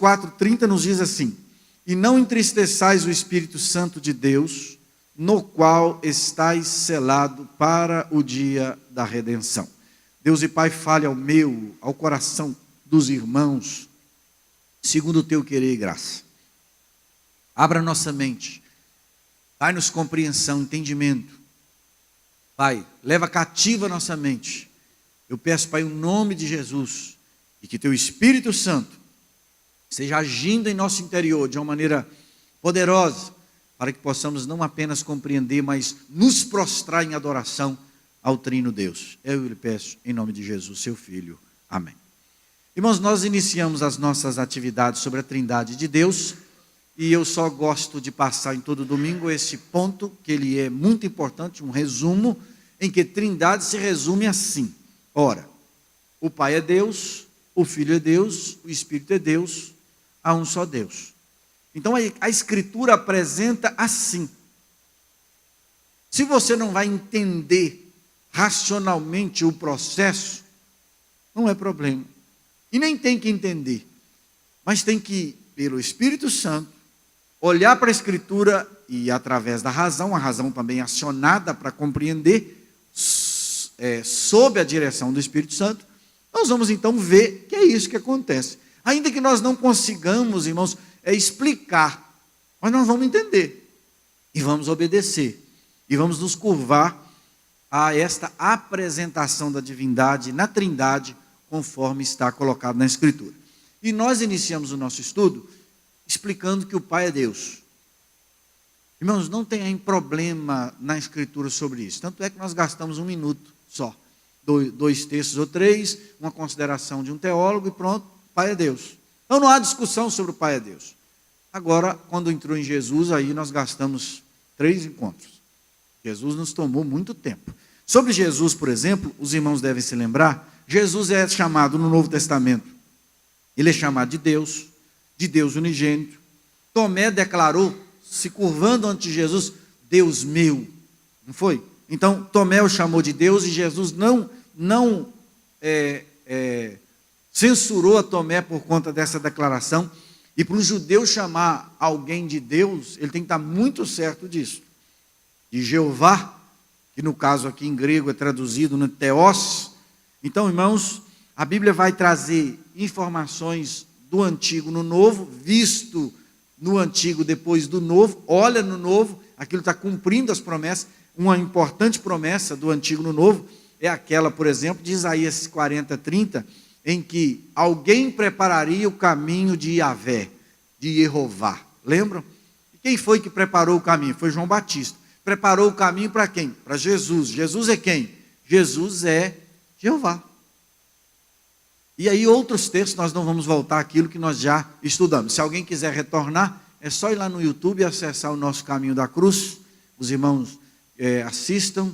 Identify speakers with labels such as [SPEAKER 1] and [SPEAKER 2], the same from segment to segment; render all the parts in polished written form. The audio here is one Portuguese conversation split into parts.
[SPEAKER 1] 4:30 nos diz assim: e não entristeçais o Espírito Santo de Deus, no qual estáis selado para o dia da redenção. Deus e Pai, fale ao coração dos irmãos, segundo o teu querer e graça. Abra nossa mente, dai-nos compreensão, entendimento. Pai, leva cativa a nossa mente. Eu peço, Pai, em nome de Jesus, e que teu Espírito Santo esteja agindo em nosso interior de uma maneira poderosa, para que possamos não apenas compreender, mas nos prostrar em adoração ao Trino Deus. Eu lhe peço em nome de Jesus, seu Filho. Amém. Irmãos, nós iniciamos as nossas atividades sobre a Trindade de Deus, e eu só gosto de passar em todo domingo esse ponto, que ele é muito importante, um resumo, em que Trindade se resume assim. Ora, o Pai é Deus, o Filho é Deus, o Espírito é Deus, há um só Deus. Então a Escritura apresenta assim. Se você não vai entender racionalmente o processo, não é problema. E nem tem que entender, mas tem que, pelo Espírito Santo, olhar para a Escritura e através da razão, a razão também acionada para compreender, sob a direção do Espírito Santo, nós vamos então ver que é isso que acontece. Ainda que nós não consigamos, irmãos, explicar, mas nós vamos entender, e vamos obedecer, e vamos nos curvar a esta apresentação da divindade na Trindade, conforme está colocado na Escritura. E nós iniciamos o nosso estudo explicando que o Pai é Deus. Irmãos, não tem problema na Escritura sobre isso, tanto é que nós gastamos 1 minuto só, 2 textos ou 3, uma consideração de um teólogo e pronto, Pai é Deus. Então não há discussão sobre o Pai é Deus. Agora, quando entrou em Jesus, aí nós gastamos 3 encontros. Jesus nos tomou muito tempo. Sobre Jesus, por exemplo, os irmãos devem se lembrar, Jesus é chamado no Novo Testamento, ele é chamado de Deus unigênito. Tomé declarou, se curvando ante Jesus, Deus meu, não foi? Então Tomé o chamou de Deus e Jesus não censurou a Tomé por conta dessa declaração. E para um judeu chamar alguém de Deus, ele tem que estar muito certo disso. De Jeová, que no caso aqui em grego é traduzido no Theos. Então, irmãos, a Bíblia vai trazer informações do Antigo no Novo, visto no Antigo depois do Novo, olha no Novo, aquilo está cumprindo as promessas. Uma importante promessa do Antigo no Novo é aquela, por exemplo, de Isaías 40:30, em que alguém prepararia o caminho de Yahvé, de Jeová. Lembram? E quem foi que preparou o caminho? Foi João Batista. Preparou o caminho para quem? Para Jesus. Jesus é quem? Jesus é Jeová. E aí outros textos, nós não vamos voltar àquilo que nós já estudamos. Se alguém quiser retornar, é só ir lá no YouTube e acessar o nosso Caminho da Cruz. Os irmãos assistam,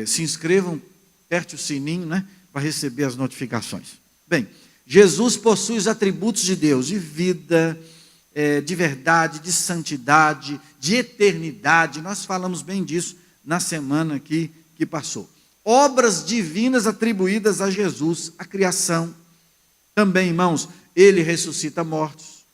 [SPEAKER 1] se inscrevam, aperte o sininho, né, para receber as notificações. Bem, Jesus possui os atributos de Deus, de vida, de verdade, de santidade, de eternidade. Nós falamos bem disso na semana que passou. Obras divinas atribuídas a Jesus, a criação. Também, irmãos, ele ressuscita mortos.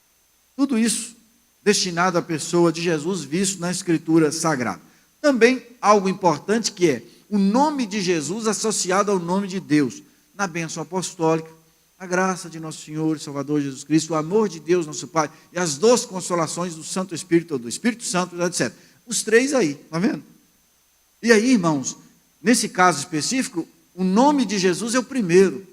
[SPEAKER 1] Tudo isso destinado à pessoa de Jesus, visto na Escritura Sagrada. Também algo importante que é o nome de Jesus associado ao nome de Deus. Na bênção apostólica, a graça de nosso Senhor e Salvador Jesus Cristo, o amor de Deus, nosso Pai, e as 12 consolações do Santo Espírito, do Espírito Santo, etc. Os 3 aí, está vendo? E aí, irmãos, nesse caso específico, o nome de Jesus é o primeiro.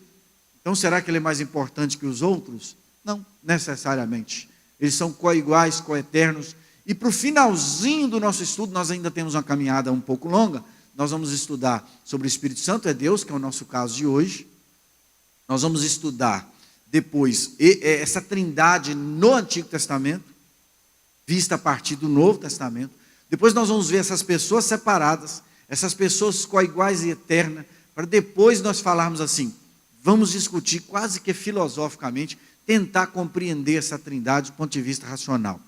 [SPEAKER 1] Então, será que ele é mais importante que os outros? Não, necessariamente. Eles são coiguais, coeternos. E para o finalzinho do nosso estudo, nós ainda temos uma caminhada um pouco longa. Nós vamos estudar sobre o Espírito Santo, é Deus, que é o nosso caso de hoje. Nós vamos estudar depois essa trindade no Antigo Testamento, vista a partir do Novo Testamento. Depois nós vamos ver essas pessoas separadas, essas pessoas coiguais e eternas, para depois nós falarmos assim, vamos discutir quase que filosoficamente, tentar compreender essa trindade do ponto de vista racional.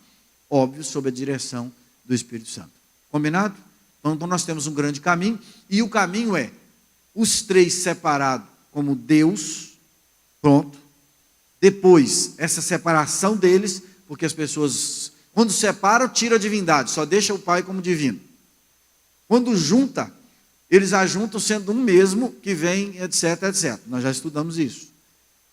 [SPEAKER 1] Óbvio, sob a direção do Espírito Santo. Combinado? Então nós temos um grande caminho, e o caminho é os 3 separados como Deus, pronto. Depois, essa separação deles, porque as pessoas, quando separam, tiram a divindade, só deixa o Pai como divino. Quando junta, eles ajuntam sendo um mesmo, que vem, etc, etc. Nós já estudamos isso.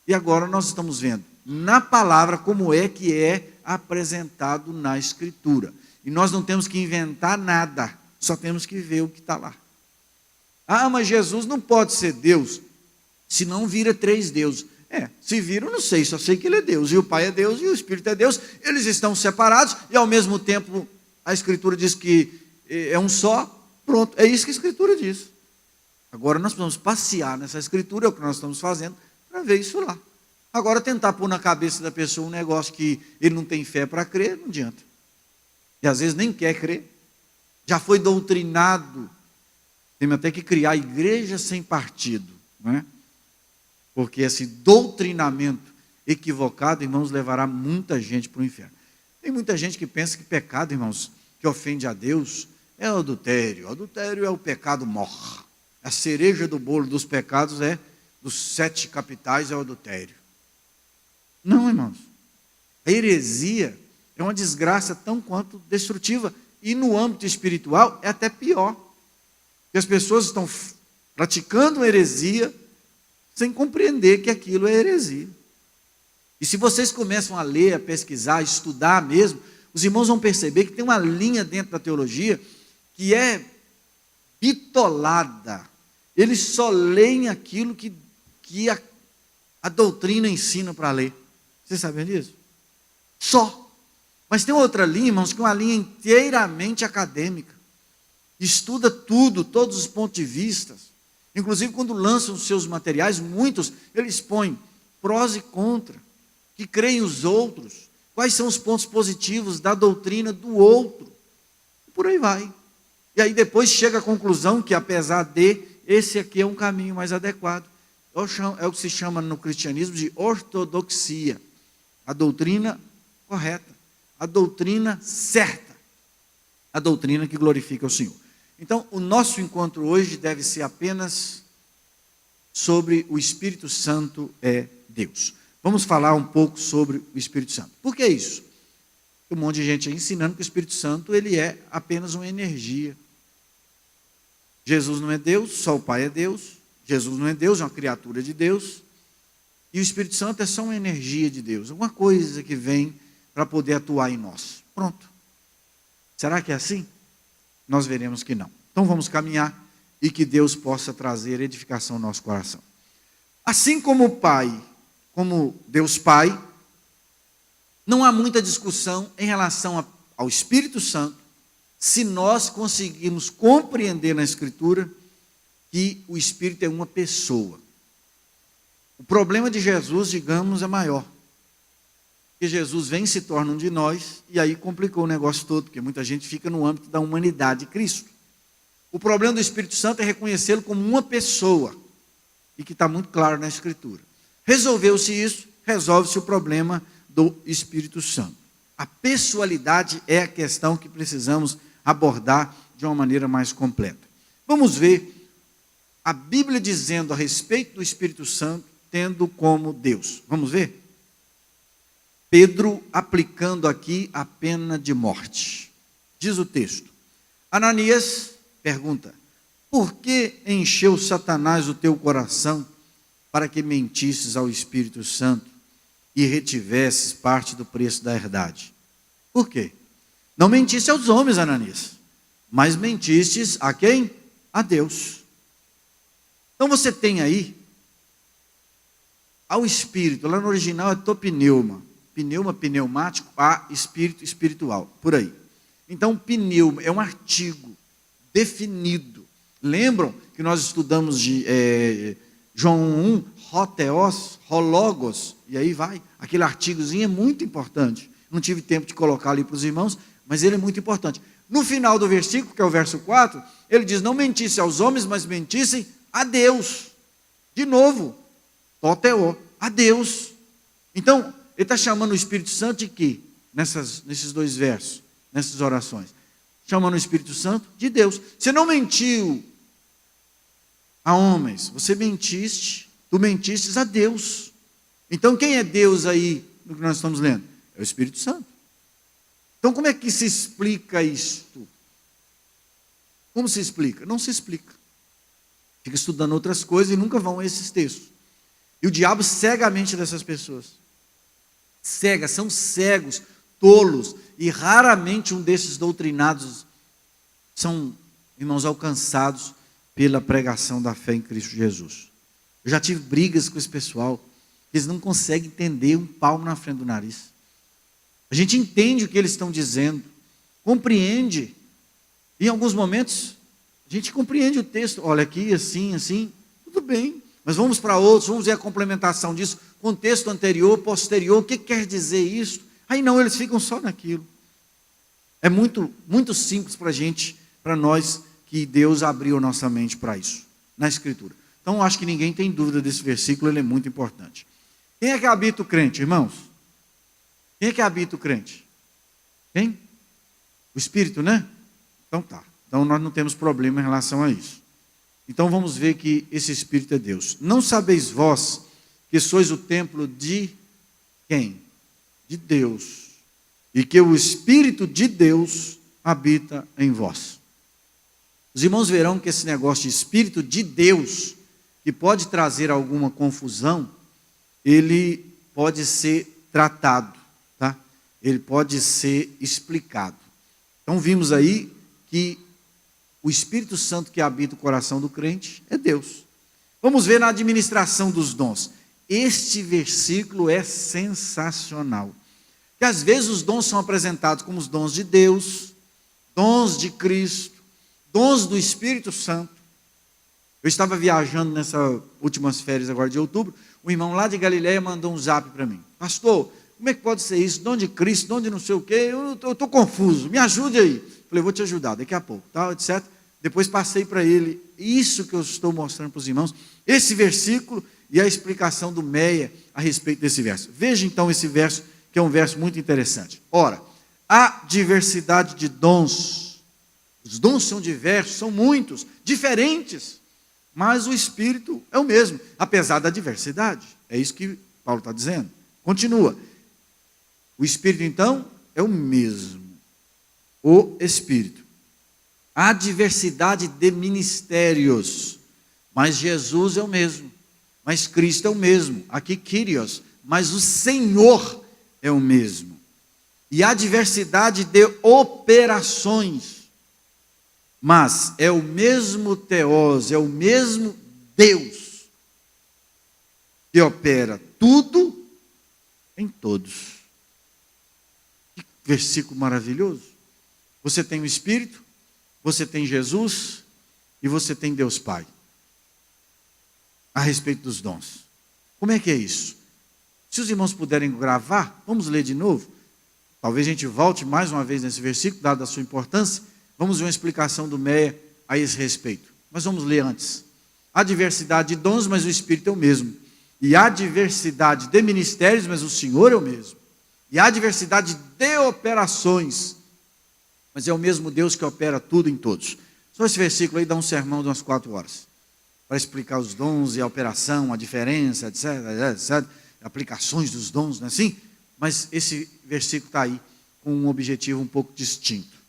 [SPEAKER 1] E agora nós estamos vendo na palavra como é que é apresentado na Escritura. E nós não temos que inventar nada, só temos que ver o que está lá. Ah, mas Jesus não pode ser Deus, senão vira 3 deuses. Se vira, eu não sei, só sei que Ele é Deus, e o Pai é Deus, e o Espírito é Deus, eles estão separados, e ao mesmo tempo a Escritura diz que é um só, pronto, é isso que a Escritura diz. Agora nós precisamos passear nessa Escritura, é o que nós estamos fazendo, para ver isso lá. Agora tentar pôr na cabeça da pessoa um negócio que ele não tem fé para crer, não adianta. E às vezes nem quer crer, já foi doutrinado, tem até que criar igreja sem partido, não é? Porque esse doutrinamento equivocado, irmãos, levará muita gente para o inferno. Tem muita gente que pensa que pecado, irmãos, que ofende a Deus, é o adultério. O adultério é o pecado mor. A cereja do bolo dos pecados dos 7 capitais é o adultério. Não, irmãos. A heresia é uma desgraça tão quanto destrutiva. E no âmbito espiritual é até pior. Porque as pessoas estão praticando heresia sem compreender que aquilo é heresia. E se vocês começam a ler, a pesquisar, a estudar mesmo, os irmãos vão perceber que tem uma linha dentro da teologia que é bitolada. Eles só leem aquilo que a doutrina ensina para ler. Vocês sabem disso? Só. Mas tem outra linha, irmãos, que é uma linha inteiramente acadêmica. Estuda tudo, todos os pontos de vista. Inclusive, quando lançam os seus materiais, muitos, eles põem prós e contra, que creem os outros, quais são os pontos positivos da doutrina do outro. E por aí vai. E aí depois chega à conclusão que, apesar de, esse aqui é um caminho mais adequado. É o que se chama no cristianismo de ortodoxia. A doutrina correta, a doutrina certa, a doutrina que glorifica o Senhor. Então, o nosso encontro hoje deve ser apenas sobre o Espírito Santo é Deus. Vamos falar um pouco sobre o Espírito Santo. Por que isso? Tem um monte de gente aí ensinando que o Espírito Santo ele é apenas uma energia. Jesus não é Deus, só o Pai é Deus. Jesus não é Deus, é uma criatura de Deus. E o Espírito Santo é só uma energia de Deus, alguma coisa que vem para poder atuar em nós. Pronto. Será que é assim? Nós veremos que não. Então vamos caminhar e que Deus possa trazer edificação ao nosso coração. Assim como o Pai, como Deus Pai, não há muita discussão em relação ao Espírito Santo, se nós conseguirmos compreender na Escritura que o Espírito é uma pessoa. O problema de Jesus, digamos, é maior. Porque Jesus vem e se torna um de nós, e aí complicou o negócio todo, porque muita gente fica no âmbito da humanidade de Cristo. O problema do Espírito Santo é reconhecê-lo como uma pessoa, e que está muito claro na Escritura. Resolveu-se isso, resolve-se o problema do Espírito Santo. A pessoalidade é a questão que precisamos abordar de uma maneira mais completa. Vamos ver a Bíblia dizendo a respeito do Espírito Santo, tendo como Deus. Vamos ver? Pedro aplicando aqui a pena de morte. Diz o texto. Ananias pergunta: por que encheu Satanás o teu coração para que mentisses ao Espírito Santo e retivesses parte do preço da herdade? Por quê? Não mentiste aos homens, Ananias, mas mentistes a quem? A Deus. Então você tem aí ao Espírito, lá no original é topneuma, pneuma, pneumático, a espírito, espiritual, por aí. Então pneuma é um artigo definido. Lembram que nós estudamos de João 1, hoteos, hologos, e aí vai, aquele artigozinho é muito importante. Não tive tempo de colocar ali para os irmãos, mas ele é muito importante. No final do versículo, que é o verso 4, ele diz: não mentisse aos homens, mas mentissem a Deus. De novo, toteo, a Deus. Então, ele está chamando o Espírito Santo de quê? Nesses dois versos, nessas orações. Chamando o Espírito Santo de Deus. Você não mentiu a homens, você mentiste, tu mentistes a Deus. Então quem é Deus aí no que nós estamos lendo? É o Espírito Santo. Então como é que se explica isto? Como se explica? Não se explica. Fica estudando outras coisas e nunca vão a esses textos. E o diabo cega a mente dessas pessoas. Cega, são cegos, tolos. E raramente um desses doutrinados são, irmãos, alcançados pela pregação da fé em Cristo Jesus. Eu já tive brigas com esse pessoal. Eles não conseguem entender um palmo na frente do nariz. A gente entende o que eles estão dizendo. Compreende. Em alguns momentos, a gente compreende o texto. Olha aqui, assim, assim. Tudo bem. Mas vamos para outros, vamos ver a complementação disso. Contexto anterior, posterior, o que quer dizer isso? Aí não, eles ficam só naquilo. É muito, muito simples para a gente, para nós, que Deus abriu a nossa mente para isso, na Escritura. Então, acho que ninguém tem dúvida desse versículo, ele é muito importante. Quem é que habita o crente, irmãos? Quem é que habita o crente? Quem? O Espírito, né? Então tá. Então nós não temos problema em relação a isso. Então vamos ver que esse Espírito é Deus. Não sabeis vós que sois o templo de quem? De Deus. E que o Espírito de Deus habita em vós. Os irmãos verão que esse negócio de Espírito de Deus, que pode trazer alguma confusão, ele pode ser tratado, tá? Ele pode ser explicado. Então vimos aí que o Espírito Santo que habita o coração do crente é Deus. Vamos ver na administração dos dons. Este versículo é sensacional. Que às vezes os dons são apresentados como os dons de Deus, dons de Cristo, dons do Espírito Santo. Eu estava viajando nessas últimas férias agora de outubro, um irmão lá de Galiléia mandou um zap para mim. Pastor, como é que pode ser isso? Dom de Cristo, dom de não sei o quê, eu estou confuso, me ajude aí. Falei, vou te ajudar daqui a pouco, tá? Etc. Depois passei para ele, isso que eu estou mostrando para os irmãos, esse versículo e a explicação do Meia a respeito desse verso. Veja então esse verso, que é um verso muito interessante. Ora, há diversidade de dons. Os dons são diversos, são muitos, diferentes. Mas o Espírito é o mesmo, apesar da diversidade. É isso que Paulo está dizendo. Continua. O Espírito, então, é o mesmo. O Espírito. Há diversidade de ministérios, mas Jesus é o mesmo. Mas Cristo é o mesmo. Aqui, Kyrios. Mas o Senhor é o mesmo. E há diversidade de operações. Mas é o mesmo Theos, é o mesmo Deus que opera tudo em todos. Que versículo maravilhoso. Você tem o Espírito, você tem Jesus e você tem Deus Pai. A respeito dos dons. Como é que é isso? Se os irmãos puderem gravar, vamos ler de novo. Talvez a gente volte mais uma vez nesse versículo, dada a sua importância. Vamos ver uma explicação do Meia a esse respeito. Mas vamos ler antes. Há diversidade de dons, mas o Espírito é o mesmo. E há diversidade de ministérios, mas o Senhor é o mesmo. E há diversidade de operações, mas é o mesmo Deus que opera tudo em todos. Só esse versículo aí dá um sermão de umas 4 horas. Para explicar os dons e a operação, a diferença, etc, etc. Aplicações dos dons, não é assim? Mas esse versículo está aí com um objetivo um pouco distinto.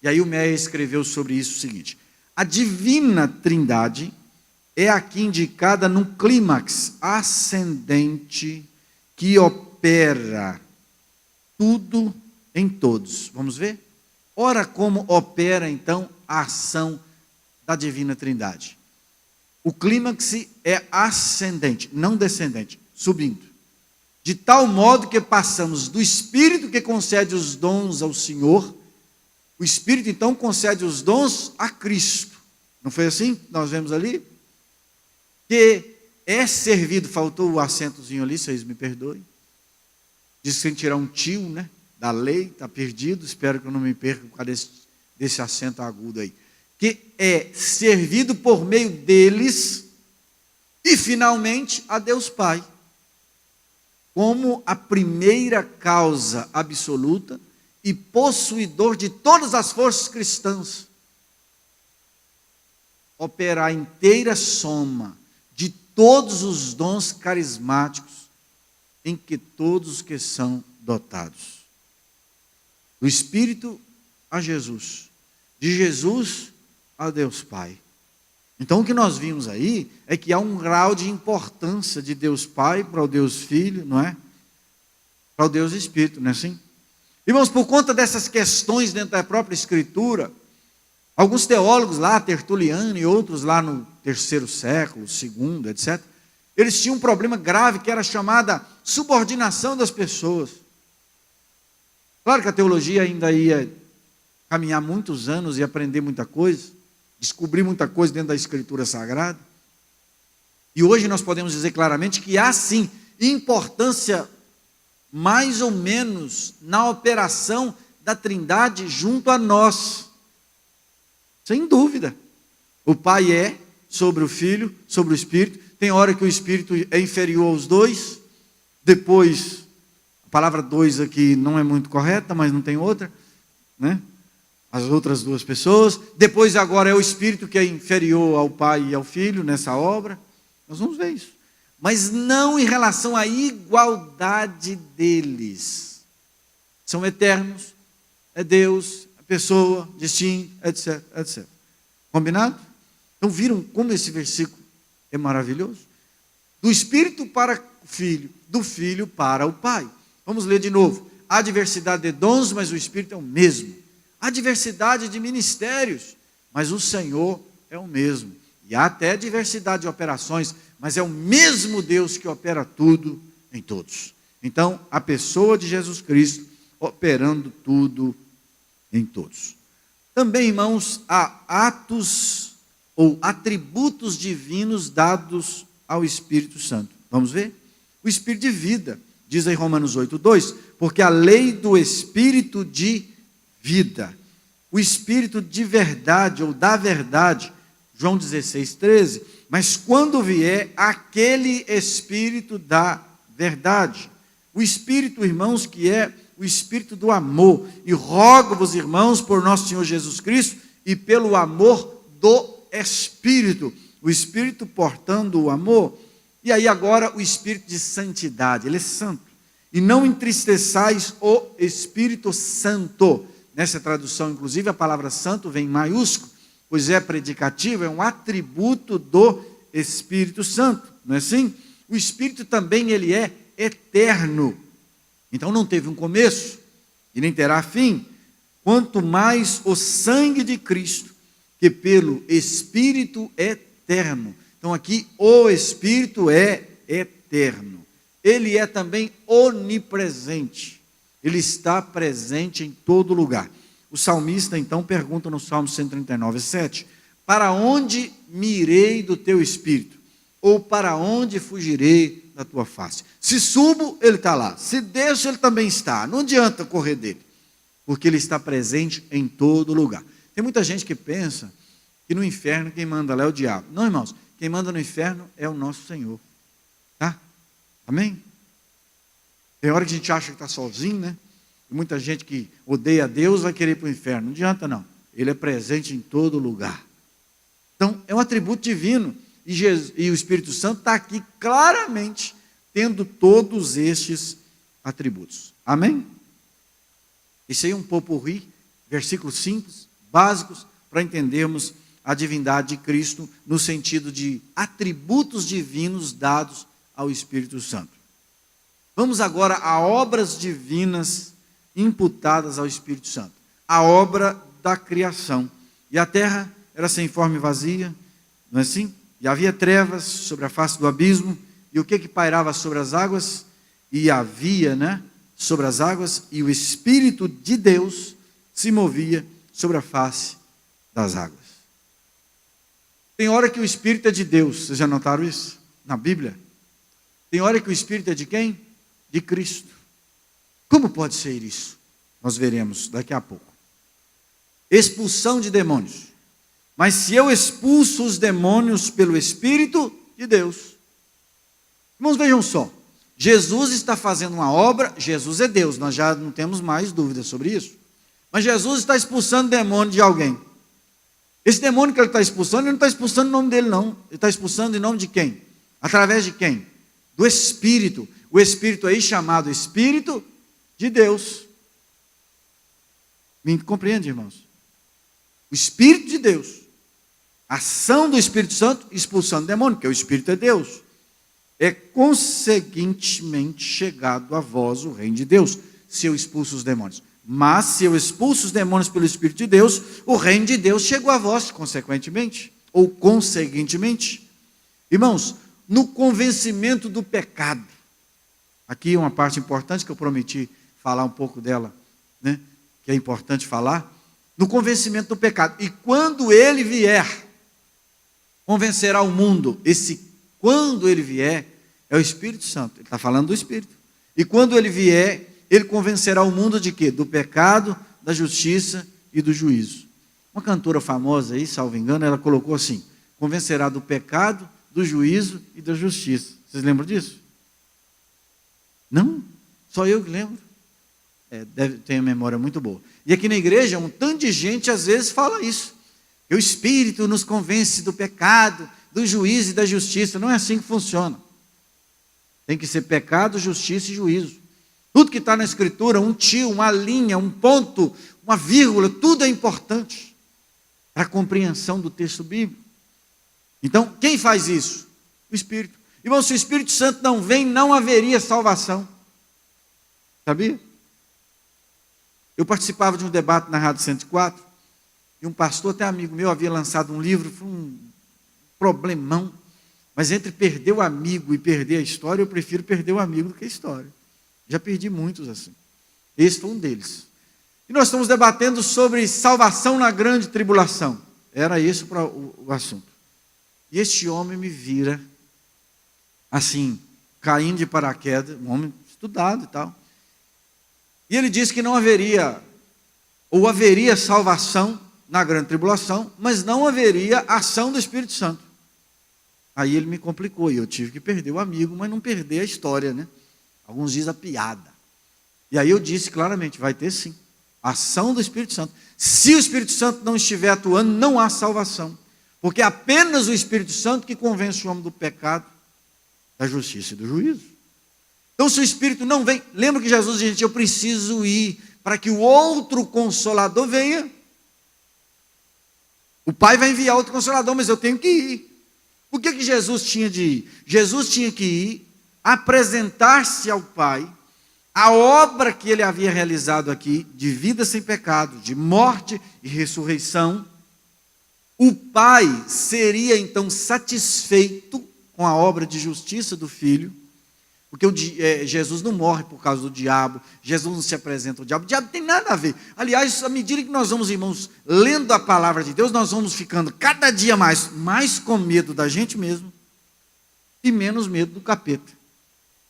[SPEAKER 1] E aí o Meia escreveu sobre isso o seguinte: a divina trindade é aqui indicada num clímax ascendente que opera tudo em todos. Vamos ver? Ora, como opera então a ação da divina trindade. O clímax é ascendente, não descendente, subindo. De tal modo que passamos do Espírito que concede os dons ao Senhor. O Espírito, então, concede os dons a Cristo. Não foi assim que nós vemos ali? Que é servido, faltou o acentozinho ali, vocês me perdoem. Diz que tem que tirar um tio, né? Da lei, está perdido, espero que eu não me perca por causa desse acento agudo aí. Que é servido por meio deles e, finalmente, a Deus Pai. Como a primeira causa absoluta e possuidor de todas as forças cristãs, opera a inteira soma de todos os dons carismáticos em que todos os que são dotados. Do Espírito a Jesus, de Jesus a Deus Pai. Então o que nós vimos aí é que há um grau de importância de Deus Pai para o Deus Filho, não é? Para o Deus Espírito, não é assim? Irmãos, por conta dessas questões dentro da própria Escritura, alguns teólogos lá, Tertuliano e outros lá no 3º século, 2º, etc., eles tinham um problema grave que era chamada subordinação das pessoas. Claro que a teologia ainda ia caminhar muitos anos e aprender muita coisa, descobrir muita coisa dentro da Escritura Sagrada. E hoje nós podemos dizer claramente que há sim importância mais ou menos na operação da Trindade junto a nós. Sem dúvida. O Pai é sobre o Filho, sobre o Espírito. Tem hora que o Espírito é inferior aos dois. Depois, a palavra dois aqui não é muito correta, mas não tem outra, né? As outras duas pessoas. Depois agora é o Espírito que é inferior ao Pai e ao Filho nessa obra. Nós vamos ver isso. Mas não em relação à igualdade deles. São eternos, é Deus, a pessoa, destino, etc, etc. Combinado? Então viram como esse versículo é maravilhoso? Do Espírito para o Filho, do Filho para o Pai. Vamos ler de novo. Há diversidade de dons, mas o Espírito é o mesmo. Há diversidade de ministérios, mas o Senhor é o mesmo. E há até diversidade de operações, mas é o mesmo Deus que opera tudo em todos. Então, a pessoa de Jesus Cristo operando tudo em todos. Também, irmãos, há atos ou atributos divinos dados ao Espírito Santo. Vamos ver? O Espírito de vida, diz aí Romanos 8:2, porque a lei do Espírito de vida, o Espírito de verdade ou da verdade, João 16:13, mas quando vier aquele Espírito da verdade, o Espírito, irmãos, que é o Espírito do amor, e rogo-vos, irmãos, por nosso Senhor Jesus Cristo, e pelo amor do Espírito, o Espírito portando o amor, e aí agora o Espírito de santidade, ele é santo, e não entristeçais o Espírito Santo. Nessa tradução, inclusive, a palavra santo vem em maiúsculo, pois é predicativo, é um atributo do Espírito Santo, não é assim? O Espírito também, ele é eterno, então não teve um começo, e nem terá fim, quanto mais o sangue de Cristo, que pelo Espírito eterno. Então aqui, o Espírito é eterno, ele é também onipresente, ele está presente em todo lugar. O salmista então pergunta no Salmo 139:7, para onde me irei do teu Espírito? Ou para onde fugirei da tua face? Se subo, ele está lá, se desço, ele também está, não adianta correr dele, porque ele está presente em todo lugar. Tem muita gente que pensa que no inferno quem manda lá é o diabo. Não, irmãos, quem manda no inferno é o nosso Senhor, tá? Amém? Tem hora que a gente acha que está sozinho, né? E muita gente que odeia a Deus vai querer ir para o inferno. Não adianta não. Ele é presente em todo lugar. Então, é um atributo divino. E o Espírito Santo está aqui claramente tendo todos estes atributos. Amém? Esse aí é um popurrí, versículos simples, básicos, para entendermos a divindade de Cristo no sentido de atributos divinos dados ao Espírito Santo. Vamos agora a obras divinas imputadas ao Espírito Santo. A obra da criação. E a terra era sem forma e vazia, não é assim? E havia trevas sobre a face do abismo. E o que pairava sobre as águas? E havia, sobre as águas, e o Espírito de Deus se movia sobre a face das águas. Tem hora que o Espírito é de Deus. Vocês já notaram isso? Na Bíblia. Tem hora que o Espírito é de quem? De Cristo. Como pode ser isso? Nós veremos daqui a pouco. Expulsão de demônios. Mas se eu expulso os demônios pelo Espírito de Deus. Irmãos, vejam só. Jesus está fazendo uma obra. Jesus é Deus, nós já não temos mais dúvidas sobre isso. Mas Jesus está expulsando demônio de alguém. Esse demônio que ele está expulsando, ele não está expulsando em nome dele não. Ele está expulsando em nome de quem? Através de quem? Do Espírito. o Espírito aí chamado Espírito de Deus. Me compreende, irmãos? O Espírito de Deus. A ação do Espírito Santo expulsando demônio, porque o Espírito é Deus. É conseguintemente chegado a vós o reino de Deus, se eu expulso os demônios. Mas se eu expulso os demônios pelo Espírito de Deus, o reino de Deus chegou a vós, consequentemente, ou conseguintemente. Irmãos, no convencimento do pecado, aqui é uma parte importante que eu prometi falar um pouco dela, né? Que é importante falar, no convencimento do pecado. E quando ele vier, convencerá o mundo. Esse quando ele vier, é o Espírito Santo. Ele está falando do Espírito. E quando ele vier, ele convencerá o mundo de quê? Do pecado, da justiça e do juízo. Uma cantora famosa aí, salvo engano, ela colocou assim: convencerá do pecado, do juízo e da justiça. Vocês lembram disso? Não? Só eu que lembro. Deve ter uma memória muito boa. E aqui na igreja, um tanto de gente às vezes fala isso. Que o Espírito nos convence do pecado, do juízo e da justiça. Não é assim que funciona. Tem que ser pecado, justiça e juízo. Tudo que está na Escritura, um tio, uma linha, um ponto, uma vírgula, tudo é importante para a compreensão do texto bíblico. Então, quem faz isso? O Espírito. Irmão, se o Espírito Santo não vem, não haveria salvação. Sabia? Eu participava de um debate na Rádio 104, e um pastor, até amigo meu, havia lançado um livro, foi um problemão, mas entre perder o amigo e perder a história, eu prefiro perder o amigo do que a história. Já perdi muitos assim. Esse foi um deles. E nós estamos debatendo sobre salvação na grande tribulação. Era esse o assunto. E este homem me vira, assim, caindo de paraquedas, um homem estudado e tal. E ele disse que não haveria, ou haveria salvação na grande tribulação, mas não haveria ação do Espírito Santo. Aí ele me complicou, e eu tive que perder o amigo, mas não perder a história, né? Alguns dizem a piada. E aí eu disse claramente, vai ter sim, ação do Espírito Santo. Se o Espírito Santo não estiver atuando, não há salvação. Porque é apenas o Espírito Santo que convence o homem do pecado, da justiça e do juízo. Então, se o Espírito não vem, lembra que Jesus disse: eu preciso ir para que o outro Consolador venha. O Pai vai enviar outro Consolador, mas eu tenho que ir. Por que Jesus tinha de ir? Jesus tinha que ir, apresentar-se ao Pai, a obra que ele havia realizado aqui, de vida sem pecado, de morte e ressurreição. O Pai seria então satisfeito com a obra de justiça do Filho, porque Jesus não morre por causa do diabo, Jesus não se apresenta ao diabo, o diabo tem nada a ver. Aliás, à medida que nós vamos, irmãos, lendo a palavra de Deus, nós vamos ficando cada dia mais com medo da gente mesmo e menos medo do capeta.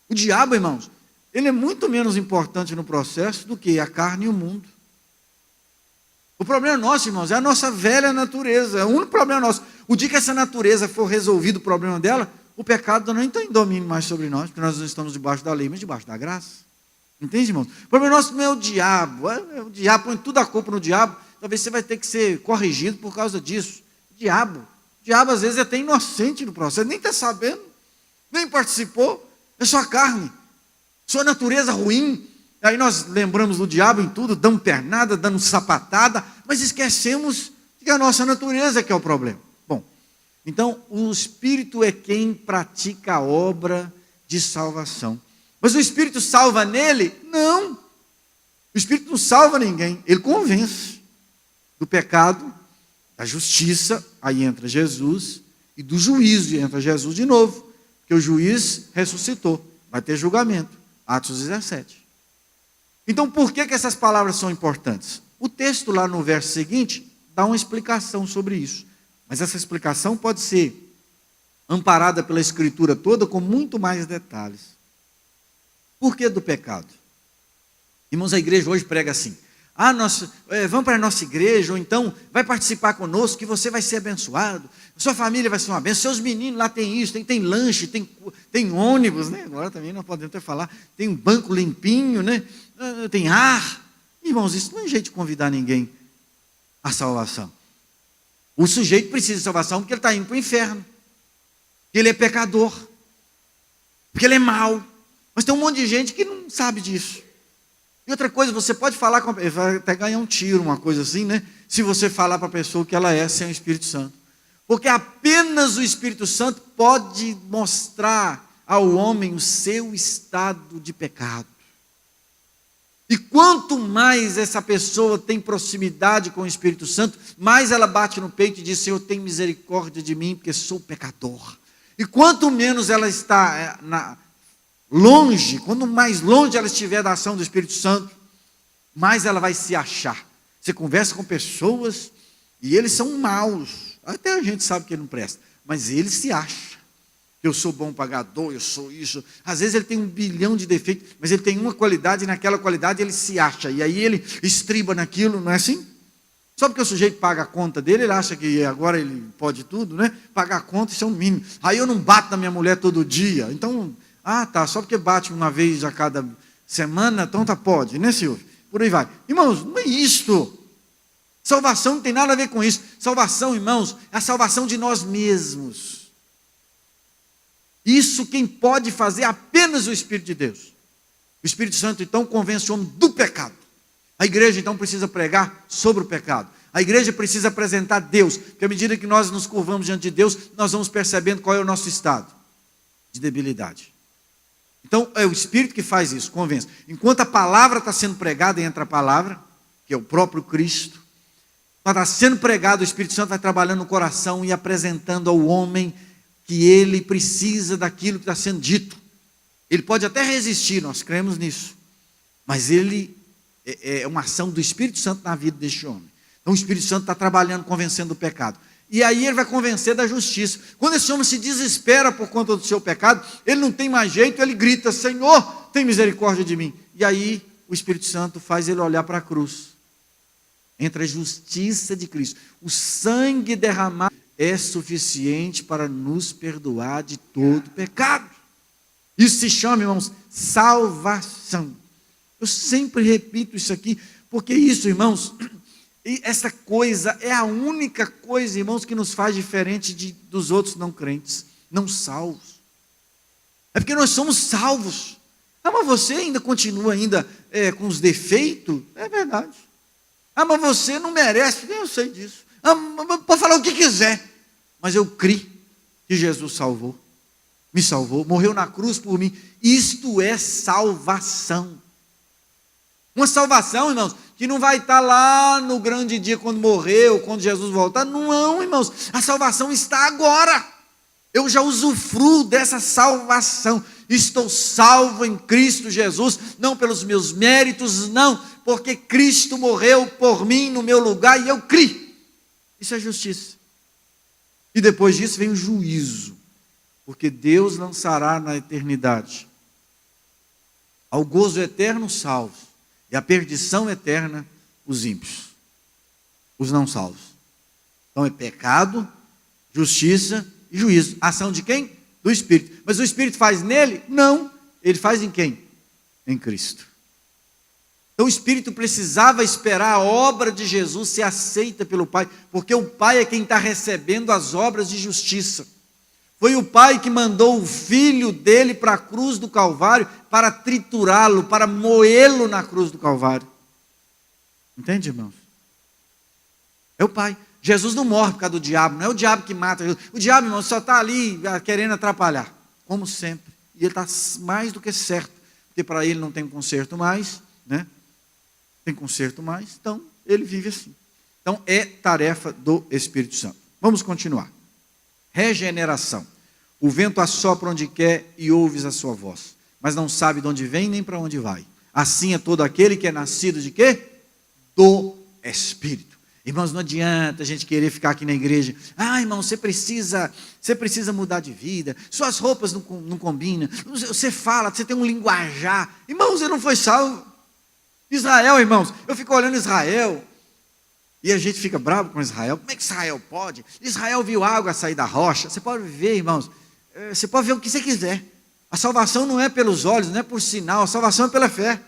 [SPEAKER 1] O diabo, irmãos, ele é muito menos importante no processo do que a carne e o mundo. O problema nosso, irmãos, é a nossa velha natureza, é o único problema nosso. O dia que essa natureza for resolvido o problema dela, o pecado não tem domínio mais sobre nós, porque nós não estamos debaixo da lei, mas debaixo da graça. Entende, irmãos? O problema nosso não é o diabo, o diabo põe toda a culpa no diabo, talvez você vai ter que ser corrigido por causa disso. O diabo às vezes é até inocente no processo, nem está sabendo, nem participou, é sua carne, sua natureza ruim. Aí nós lembramos do diabo em tudo, dando pernada, dando sapatada, mas esquecemos que a nossa natureza que é o problema. Bom, então o Espírito é quem pratica a obra de salvação. Mas o Espírito salva nele? Não. O Espírito não salva ninguém, ele convence do pecado, da justiça, aí entra Jesus, e do juízo, e entra Jesus de novo, porque o juiz ressuscitou, vai ter julgamento. Atos 17. Então, por que essas palavras são importantes? O texto lá no verso seguinte dá uma explicação sobre isso. Mas essa explicação pode ser amparada pela Escritura toda com muito mais detalhes. Por que do pecado? Irmãos, a igreja hoje prega assim: vamos para a nossa igreja, ou então vai participar conosco que você vai ser abençoado, sua família vai ser uma bênção, seus meninos lá tem isso, tem lanche, tem ônibus, né? Agora também não podemos até falar, tem um banco limpinho, né? Tem ar. Irmãos, isso não é jeito de convidar ninguém à salvação. O sujeito precisa de salvação porque ele está indo para o inferno, porque ele é pecador, porque ele é mau. Mas tem um monte de gente que não sabe disso. E outra coisa, você pode falar com a pessoa, vai até ganhar um tiro, uma coisa assim, né? Se você falar para a pessoa que ela é sem o Espírito Santo. Porque apenas o Espírito Santo pode mostrar ao homem o seu estado de pecado. E quanto mais essa pessoa tem proximidade com o Espírito Santo, mais ela bate no peito e diz: Senhor, tem misericórdia de mim, porque sou pecador. E quanto menos ela está longe, quanto mais longe ela estiver da ação do Espírito Santo, mais ela vai se achar. Você conversa com pessoas e eles são maus. Até a gente sabe que ele não presta, mas ele se acha. Eu sou bom pagador, eu sou isso. Às vezes ele tem 1 bilhão de defeitos, mas ele tem uma qualidade, e naquela qualidade ele se acha. E aí ele estriba naquilo, não é assim? Só porque o sujeito paga a conta dele, ele acha que agora ele pode tudo, né? Pagar a conta, isso é um mínimo. Aí eu não bato na minha mulher todo dia. Então, só porque bate uma vez a cada semana, então pode, né, senhor? Por aí vai. Irmãos, não é isto. Salvação não tem nada a ver com isso. Salvação, irmãos, é a salvação de nós mesmos. Isso quem pode fazer é apenas o Espírito de Deus. O Espírito Santo, então, convence o homem do pecado. A igreja, então, precisa pregar sobre o pecado. A igreja precisa apresentar Deus, porque à medida que nós nos curvamos diante de Deus, nós vamos percebendo qual é o nosso estado de debilidade. Então, é o Espírito que faz isso, convence. Enquanto a palavra está sendo pregada, entra a palavra, que é o próprio Cristo. Quando está sendo pregado, o Espírito Santo vai trabalhando no coração e apresentando ao homem que ele precisa daquilo que está sendo dito. Ele pode até resistir, nós cremos nisso, mas ele é uma ação do Espírito Santo na vida deste homem. Então o Espírito Santo está trabalhando, convencendo do pecado. E aí ele vai convencer da justiça. Quando esse homem se desespera por conta do seu pecado, ele não tem mais jeito, ele grita: Senhor, tem misericórdia de mim. E aí o Espírito Santo faz ele olhar para a cruz. Entra a justiça de Cristo. O sangue derramado é suficiente para nos perdoar de todo pecado. Isso se chama, irmãos, salvação. Eu sempre repito isso aqui, porque isso, irmãos, essa coisa é a única coisa, irmãos, que nos faz diferente dos outros não crentes, não salvos. É porque nós somos salvos. Mas você ainda continua com os defeitos? É verdade. Mas você não merece, eu sei disso. Pode falar o que quiser. Mas eu criei que Jesus me salvou, morreu na cruz por mim. Isto é salvação. Uma salvação, irmãos, que não vai estar lá no grande dia quando morreu, quando Jesus voltar. Não, irmãos, a salvação está agora. Eu já usufruo dessa salvação. Estou salvo em Cristo Jesus, não pelos meus méritos, não, porque Cristo morreu por mim no meu lugar e eu criei. Isso é justiça. E depois disso vem o juízo, porque Deus lançará na eternidade ao gozo eterno os salvos e à perdição eterna os ímpios, os não salvos. Então é pecado, justiça e juízo. Ação de quem? Do Espírito. Mas o Espírito faz nele? Não. Ele faz em quem? Em Cristo. Então o Espírito precisava esperar a obra de Jesus ser aceita pelo Pai, porque o Pai é quem está recebendo as obras de justiça. Foi o Pai que mandou o Filho dele para a cruz do Calvário, para triturá-lo, para moê-lo na cruz do Calvário. Entende, irmãos? É o Pai. Jesus não morre por causa do diabo, não é o diabo que mata Jesus. O diabo, irmão, só está ali querendo atrapalhar, como sempre. E ele está mais do que certo, porque para ele não tem conserto mais, né? Tem conserto mais, então ele vive assim. Então é tarefa do Espírito Santo. Vamos continuar. Regeneração. O vento assopra onde quer e ouves a sua voz, mas não sabe de onde vem nem para onde vai. Assim é todo aquele que é nascido de quê? Do Espírito. Irmãos, não adianta a gente querer ficar aqui na igreja. Irmão, você precisa mudar de vida. Suas roupas não combinam. Você fala, você tem um linguajar. Irmãos, você não foi salvo. Israel, irmãos, eu fico olhando Israel e a gente fica bravo com Israel. Como é que Israel pode? Israel viu água sair da rocha. Você pode ver, irmãos, você pode ver o que você quiser. A salvação não é pelos olhos, não é por sinal, a salvação é pela fé.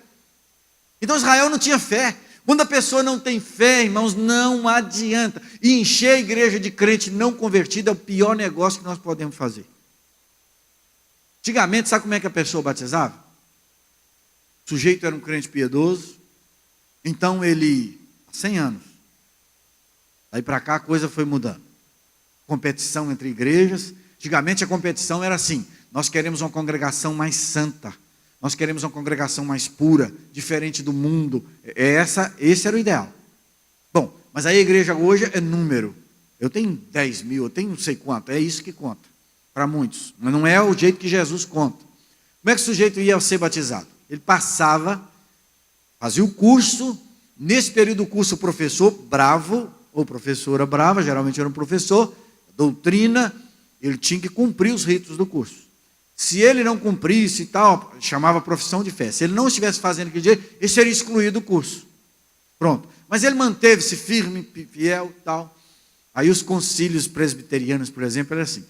[SPEAKER 1] Então Israel não tinha fé. Quando a pessoa não tem fé, irmãos, não adianta. E encher a igreja de crente não convertido é o pior negócio que nós podemos fazer. Antigamente, sabe como é que a pessoa batizava? sujeito era um crente piedoso, então ele, há 100 anos, daí para cá a coisa foi mudando. Competição entre igrejas. Antigamente a competição era assim: nós queremos uma congregação mais santa, nós queremos uma congregação mais pura, diferente do mundo. Esse era o ideal. Bom, mas a igreja hoje é número. Eu tenho 10 mil, eu tenho não sei quanto, é isso que conta, para muitos. Mas não é o jeito que Jesus conta. Como é que o sujeito ia ser batizado? Ele passava, fazia o curso, nesse período do curso o professor bravo, ou professora brava, geralmente era um professor, doutrina, ele tinha que cumprir os ritos do curso. Se ele não cumprisse e tal, chamava profissão de fé. Se ele não estivesse fazendo aquele jeito, ele seria excluído do curso. Pronto. Mas ele manteve-se firme, fiel e tal. Aí os concílios presbiterianos, por exemplo, era assim.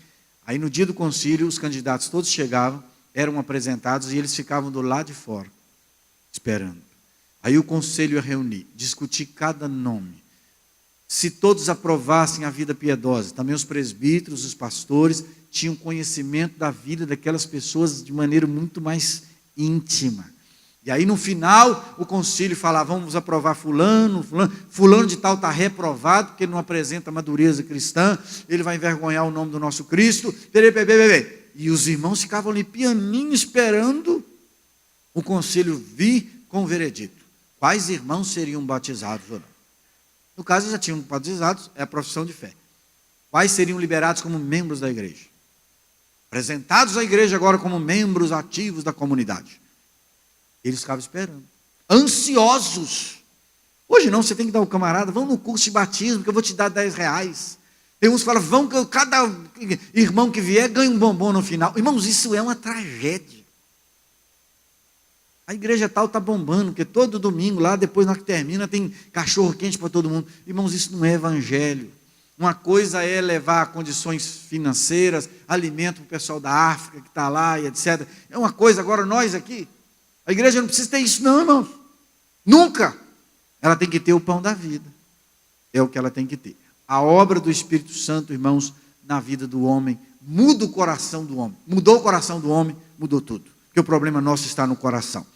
[SPEAKER 1] Aí no dia do concílio, os candidatos todos chegavam, eram apresentados e eles ficavam do lado de fora, esperando. Aí o conselho ia reunir, discutir cada nome. Se todos aprovassem a vida piedosa, também os presbíteros, os pastores, tinham conhecimento da vida daquelas pessoas de maneira muito mais íntima. E aí no final o concílio falava: vamos aprovar fulano de tal está reprovado, porque ele não apresenta madureza cristã, ele vai envergonhar o nome do nosso Cristo, e os irmãos ficavam ali pianinho esperando o concílio vir com o veredito. Quais irmãos seriam batizados ou não? No caso, já tinham batizados, é a profissão de fé. Quais seriam liberados como membros da igreja? Apresentados à igreja agora como membros ativos da comunidade. Eles ficavam esperando, ansiosos. Hoje não, você tem que dar o camarada: vão no curso de batismo, que eu vou te dar R$10. Tem uns que falam: cada irmão que vier ganha um bombom no final. Irmãos, isso é uma tragédia. A igreja tal está bombando, porque todo domingo, lá depois na hora que termina, tem cachorro quente para todo mundo. Irmãos, isso não é evangelho. Uma coisa é levar condições financeiras, alimento para o pessoal da África que está lá e etc. É uma coisa. Agora nós aqui, a igreja não precisa ter isso não, irmãos. Nunca. Ela tem que ter o pão da vida. É o que ela tem que ter. A obra do Espírito Santo, irmãos, na vida do homem, muda o coração do homem. Mudou o coração do homem, mudou tudo. Porque o problema nosso está no coração.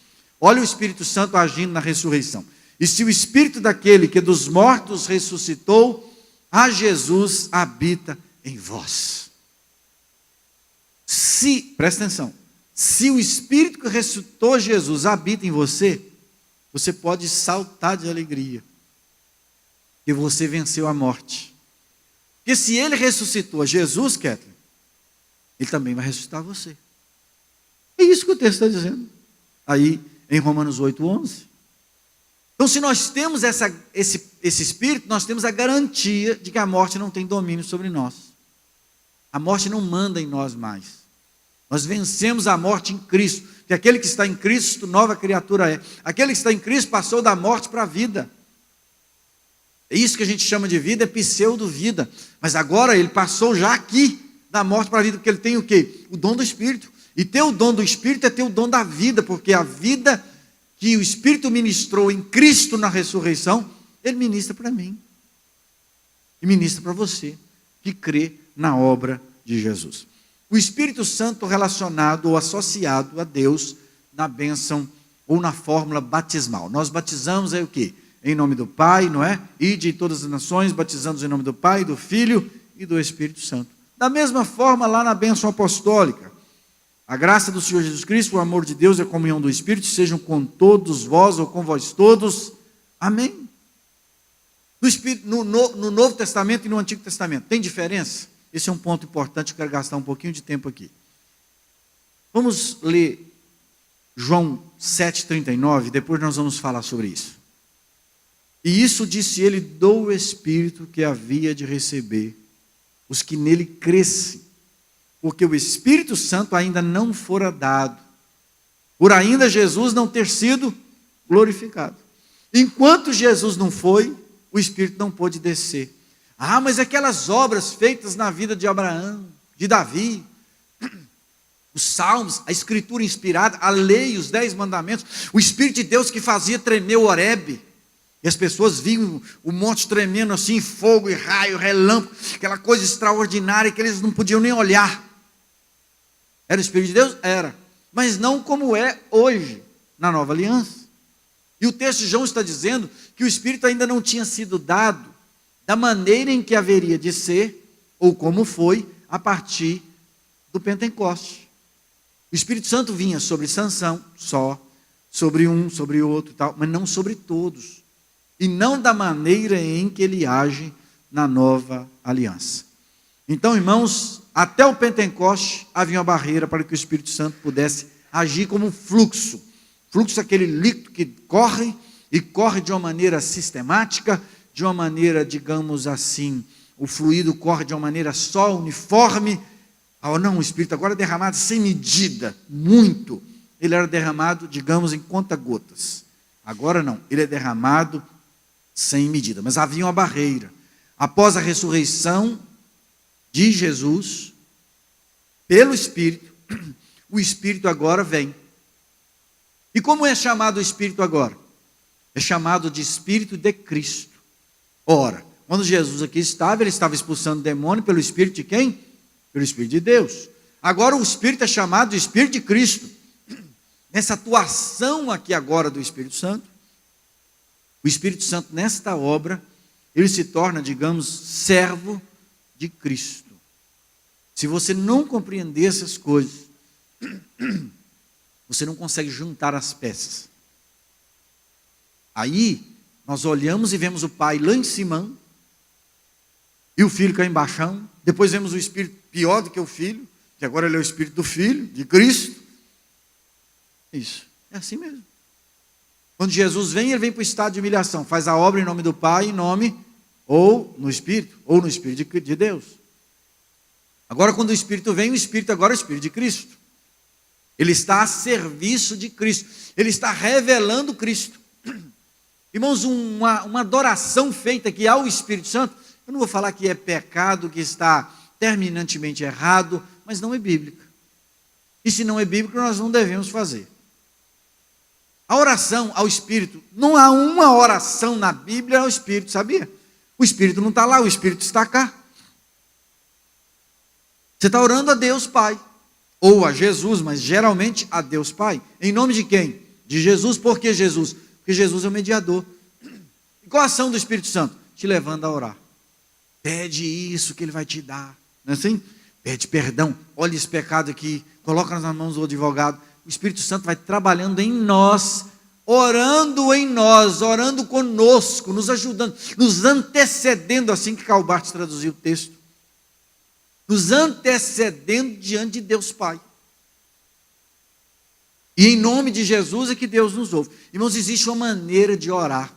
[SPEAKER 1] Olha o Espírito Santo agindo na ressurreição. E se o Espírito daquele que dos mortos ressuscitou a Jesus habita em vós. Presta atenção. Se o Espírito que ressuscitou Jesus habita em você, você pode saltar de alegria, que você venceu a morte. Porque se ele ressuscitou a Jesus, Kathleen, ele também vai ressuscitar você. É isso que o texto está dizendo, aí em Romanos 8:11. Então, se nós temos esse Espírito, nós temos a garantia de que a morte não tem domínio sobre nós. A morte não manda em nós mais. Nós vencemos a morte em Cristo, que aquele que está em Cristo, nova criatura é. Aquele que está em Cristo passou da morte para a vida. É isso que a gente chama de vida, é pseudo-vida. Mas agora ele passou já aqui da morte para a vida, porque ele tem o quê? O dom do Espírito. E ter o dom do Espírito é ter o dom da vida, porque a vida que o Espírito ministrou em Cristo na ressurreição, ele ministra para mim. E ministra para você, que crê na obra de Jesus. O Espírito Santo relacionado ou associado a Deus na bênção ou na fórmula batismal. Nós batizamos aí o quê? Em nome do Pai, não é? Ide em todas as nações, batizamos em nome do Pai, do Filho e do Espírito Santo. Da mesma forma, lá na bênção apostólica, a graça do Senhor Jesus Cristo, o amor de Deus e a comunhão do Espírito sejam com todos vós ou com vós todos. Amém. No Novo Testamento e no Antigo Testamento, tem diferença? Esse é um ponto importante, eu quero gastar um pouquinho de tempo aqui. Vamos ler João 7,39, depois nós vamos falar sobre isso. E isso disse ele do Espírito que havia de receber os que nele crescem, porque o Espírito Santo ainda não fora dado, por ainda Jesus não ter sido glorificado. Enquanto Jesus não foi, o Espírito não pôde descer. Ah, mas aquelas obras feitas na vida de Abraão, de Davi, os salmos, a escritura inspirada, a lei, os 10 mandamentos, o Espírito de Deus que fazia tremer o Horebe, e as pessoas viam o monte tremendo assim, fogo e raio, relâmpago, aquela coisa extraordinária que eles não podiam nem olhar. Era o Espírito de Deus? Era, mas não como é hoje. na nova aliança. E o texto de João está dizendo que o Espírito ainda não tinha sido dado da maneira em que haveria de ser, ou como foi, a partir do Pentecoste. O Espírito Santo vinha sobre Sansão, só, sobre um, sobre outro e tal, mas não sobre todos. E não da maneira em que ele age na nova aliança. Então, irmãos, até o Pentecoste havia uma barreira para que o Espírito Santo pudesse agir como um fluxo. Fluxo é aquele líquido que corre, e corre de uma maneira sistemática, de uma maneira, digamos assim, o fluido corre de uma maneira só, uniforme. Ah, não, o Espírito agora é derramado sem medida, muito. Ele era derramado, digamos, em conta-gotas. Agora não, ele é derramado sem medida. Mas havia uma barreira. Após a ressurreição de Jesus, pelo Espírito, o Espírito agora vem. E como é chamado o Espírito agora? É chamado de Espírito de Cristo. Ora, quando Jesus aqui estava, ele estava expulsando demônio pelo Espírito de quem? Pelo Espírito de Deus. Agora o Espírito é chamado de Espírito de Cristo. Nessa atuação aqui agora do Espírito Santo, o Espírito Santo nesta obra, ele se torna, digamos, servo de Cristo. Se você não compreender essas coisas, você não consegue juntar as peças. Aí, nós olhamos e vemos o Pai lá em cima, e o Filho cá embaixo. Depois vemos o Espírito pior do que o Filho, que agora ele é o Espírito do Filho, de Cristo. Isso, é assim mesmo. Quando Jesus vem, ele vem para o estado de humilhação, faz a obra em nome do Pai, em nome, ou no Espírito de Deus. Agora, quando o Espírito vem, o Espírito agora é o Espírito de Cristo. Ele está a serviço de Cristo. Ele está revelando Cristo. Irmãos, uma adoração feita aqui ao Espírito Santo, eu não vou falar que é pecado, que está terminantemente errado, mas não é bíblica. E se não é bíblico, nós não devemos fazer. A oração ao Espírito, não há uma oração na Bíblia ao Espírito, sabia? O Espírito não está lá, o Espírito está cá. Você está orando a Deus Pai, ou a Jesus, mas geralmente a Deus Pai. Em nome de quem? De Jesus. Por que Jesus? Porque Jesus é o mediador. E qual a ação do Espírito Santo? Te levando a orar. Pede isso que Ele vai te dar. Não é assim? Pede perdão, olha esse pecado aqui, coloca nas mãos do advogado. O Espírito Santo vai trabalhando em nós, orando conosco, nos ajudando, nos antecedendo, assim que Karl Barth traduziu o texto. Nos antecedendo diante de Deus Pai. E em nome de Jesus é que Deus nos ouve. Irmãos, existe uma maneira de orar.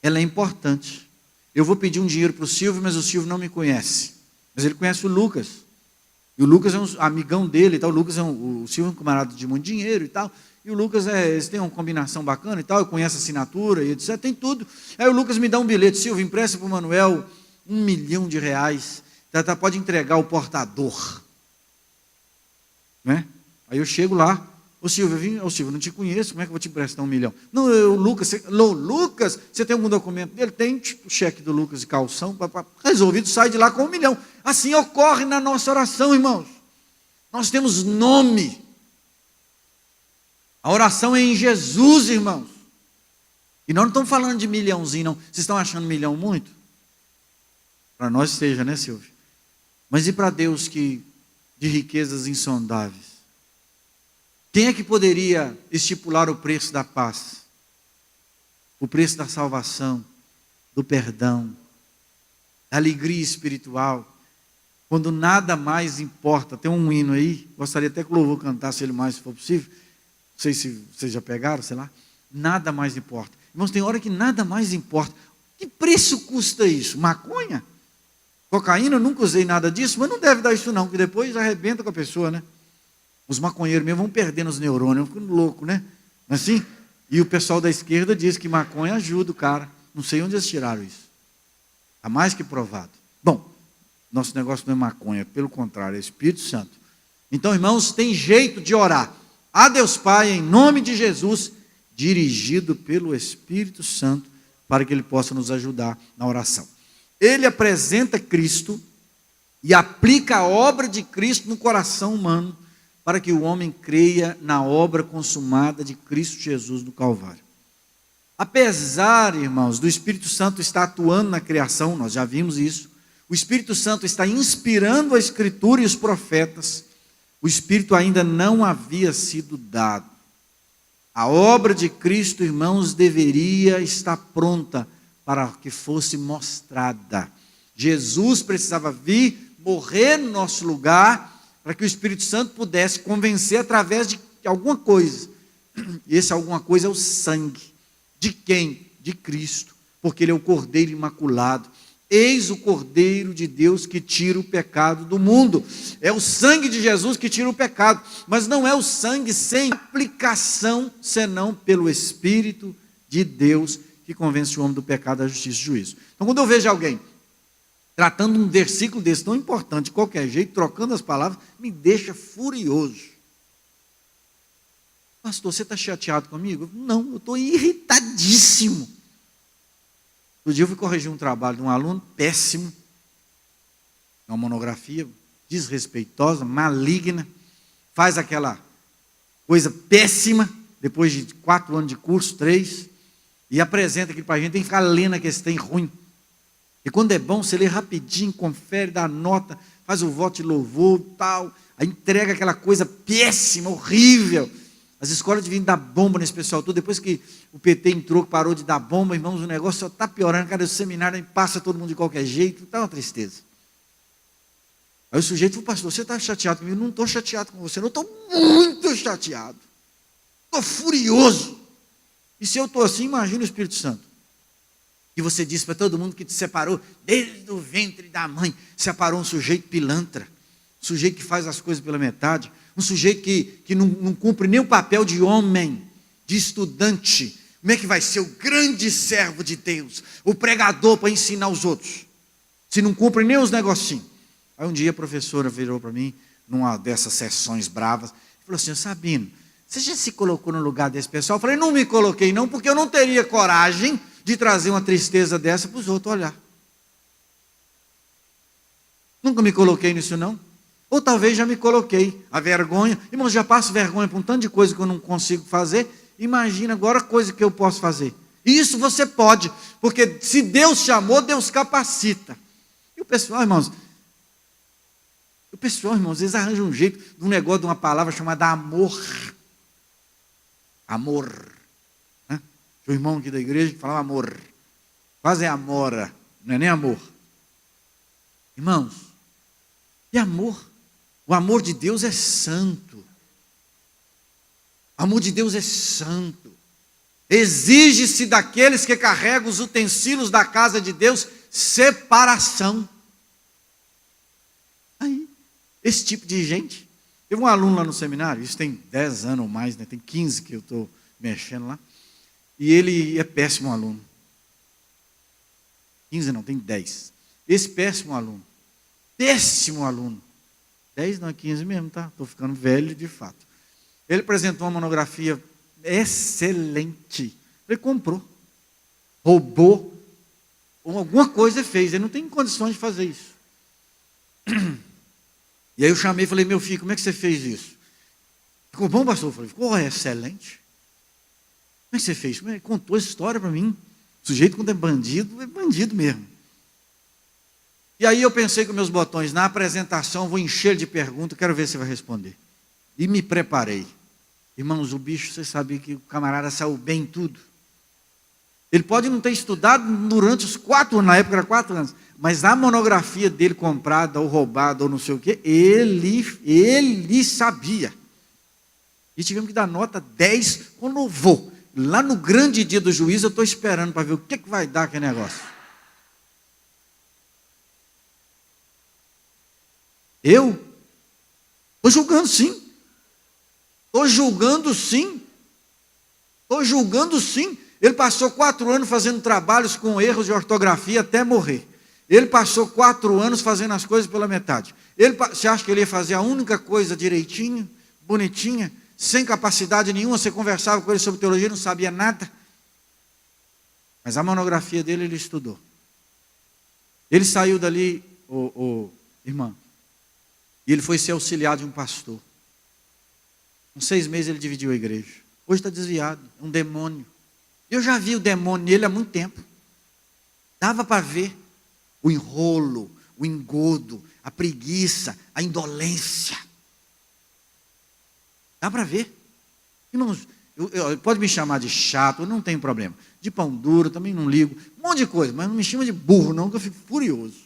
[SPEAKER 1] Ela é importante. Eu vou pedir um dinheiro para o Silvio, mas o Silvio não me conhece. Mas ele conhece o Lucas. E o Lucas é um amigão dele e tal. O Silvio é um camarada de muito dinheiro e tal. E o Lucas, eles têm uma combinação bacana e tal. Eu conheço a assinatura e etc. Tem tudo. Aí o Lucas me dá um bilhete. Silvio, empresta para o Manuel R$1 milhão. Pode entregar o portador. Né? Aí eu chego lá. Ô Silvio, não te conheço, como é que eu vou te emprestar R$1 milhão? Não, Lucas, você tem algum documento dele? Tem, tipo, o cheque do Lucas e calção, resolvido, sai de lá com R$1 milhão. Assim ocorre na nossa oração, irmãos. Nós temos nome. A oração é em Jesus, irmãos. E nós não estamos falando de milhãozinho, não. Vocês estão achando milhão muito? Para nós seja, né, Silvio? Mas e para Deus de riquezas insondáveis? Quem é que poderia estipular o preço da paz? O preço da salvação, do perdão, da alegria espiritual, quando nada mais importa. Tem um hino aí, gostaria até que o louvor cantasse ele mais, se for possível. Não sei se vocês já pegaram, sei lá. Nada mais importa. Irmãos, tem hora que nada mais importa. Que preço custa isso? Maconha? Cocaína? Eu nunca usei nada disso, mas não deve dar isso não, porque depois arrebenta com a pessoa, né? Os maconheiros mesmo vão perdendo os neurônios, vão ficando loucos, né? Assim? E o pessoal da esquerda diz que maconha ajuda o cara. Não sei onde eles tiraram isso. Está mais que provado. Bom, nosso negócio não é maconha, pelo contrário, é Espírito Santo. Então, irmãos, tem jeito de orar. A Deus Pai, em nome de Jesus, dirigido pelo Espírito Santo, para que Ele possa nos ajudar na oração. Ele apresenta Cristo e aplica a obra de Cristo no coração humano, para que o homem creia na obra consumada de Cristo Jesus do Calvário. Apesar, irmãos, do Espírito Santo estar atuando na criação, nós já vimos isso, o Espírito Santo está inspirando a Escritura e os profetas, o Espírito ainda não havia sido dado. A obra de Cristo, irmãos, deveria estar pronta para que fosse mostrada. Jesus precisava vir, morrer no nosso lugar, para que o Espírito Santo pudesse convencer através de alguma coisa. E esse alguma coisa é o sangue. De quem? De Cristo, porque Ele é o Cordeiro Imaculado. Eis o Cordeiro de Deus que tira o pecado do mundo. É o sangue de Jesus que tira o pecado, mas não é o sangue sem aplicação, senão pelo Espírito de Deus, que convence o homem do pecado, da justiça e do juízo. Então, quando eu vejo alguém tratando um versículo desse tão importante, de qualquer jeito, trocando as palavras, me deixa furioso. Pastor, você está chateado comigo? Não, eu estou irritadíssimo. Outro dia eu fui corrigir um trabalho de um aluno péssimo, uma monografia desrespeitosa, maligna, faz aquela coisa péssima, depois de 4 anos de curso, 3, e apresenta aquilo para a gente, tem que ficar lendo aquele tem ruim. E quando é bom, você lê rapidinho, confere, dá nota, faz o voto de louvor, tal, aí entrega aquela coisa péssima, horrível. As escolas deviam dar bomba nesse pessoal todo. Depois que o PT entrou, que parou de dar bomba, irmãos, o negócio só está piorando. Cada seminário passa todo mundo de qualquer jeito. Está uma tristeza. Aí o sujeito falou, pastor, você está chateado comigo? Não estou chateado com você, não, estou muito chateado. Estou furioso. E se eu estou assim, imagina o Espírito Santo. E você disse para todo mundo que te separou desde o ventre da mãe. Separou um sujeito pilantra. Um sujeito que faz as coisas pela metade. Um sujeito que não cumpre nem o papel de homem, de estudante. Como é que vai ser o grande servo de Deus? O pregador para ensinar os outros. Se não cumpre nem os negocinhos. Aí um dia a professora virou para mim, numa dessas sessões bravas, e falou assim, Sabino, você já se colocou no lugar desse pessoal? Eu falei, não me coloquei não, porque eu não teria coragem de trazer uma tristeza dessa para os outros olhar. Nunca me coloquei nisso não. Ou talvez já me coloquei. A vergonha, irmãos, já passo vergonha por um tanto de coisa que eu não consigo fazer. Imagina agora a coisa que eu posso fazer. Isso você pode, porque se Deus chamou, Deus capacita. E o pessoal, irmãos, eles arranjam um jeito de um negócio, de uma palavra chamada amor. Amor. Né? Tinha um irmão aqui da igreja que falava amor. Quase é amora, não é nem amor. Irmãos, e amor? O amor de Deus é santo. O amor de Deus é santo. Exige-se daqueles que carregam os utensílios da casa de Deus separação. Aí, esse tipo de gente. Teve um aluno lá no seminário, isso tem 10 anos ou mais, né? Tem 15 que eu estou mexendo lá. E ele é péssimo aluno. 15 não, tem 10. Esse péssimo aluno. Péssimo aluno. 10 não é 15 mesmo, tá? Estou ficando velho de fato. Ele apresentou uma monografia excelente. Ele comprou, roubou, ou alguma coisa fez. Ele não tem condições de fazer isso. E aí eu chamei e falei, meu filho, como é que você fez isso? Ficou bom, pastor? Eu falei, ficou excelente. Como é que você fez? Ele contou essa história para mim. O sujeito, quando é bandido mesmo. E aí eu pensei com meus botões, na apresentação, vou encher de perguntas, quero ver se você vai responder. E me preparei. Irmãos, o bicho, você sabia que o camarada saiu bem em tudo. Ele pode não ter estudado durante os 4 anos, na época era 4 anos, mas a monografia dele comprada ou roubada ou não sei o quê, ele sabia. E tivemos que dar nota 10 com louvor. Lá no grande dia do juízo, eu estou esperando para ver o que vai dar aquele negócio. Eu? Estou julgando sim. Estou julgando sim. Estou julgando sim. Ele passou 4 anos fazendo trabalhos com erros de ortografia até morrer. Ele passou 4 anos fazendo as coisas pela metade. Você acha que ele ia fazer a única coisa direitinho, bonitinha, sem capacidade nenhuma? Você conversava com ele sobre teologia, não sabia nada. Mas a monografia dele, ele estudou. Ele saiu dali, irmã, e ele foi ser auxiliar de um pastor. Com 6 meses ele dividiu a igreja. Hoje está desviado, é um demônio. Eu já vi o demônio nele há muito tempo. Dava para ver o enrolo, o engodo, a preguiça, a indolência. Dá para ver. Irmãos, pode me chamar de chato, eu não tenho problema. De pão duro, também não ligo. Um monte de coisa, mas não me chama de burro não, que eu fico furioso.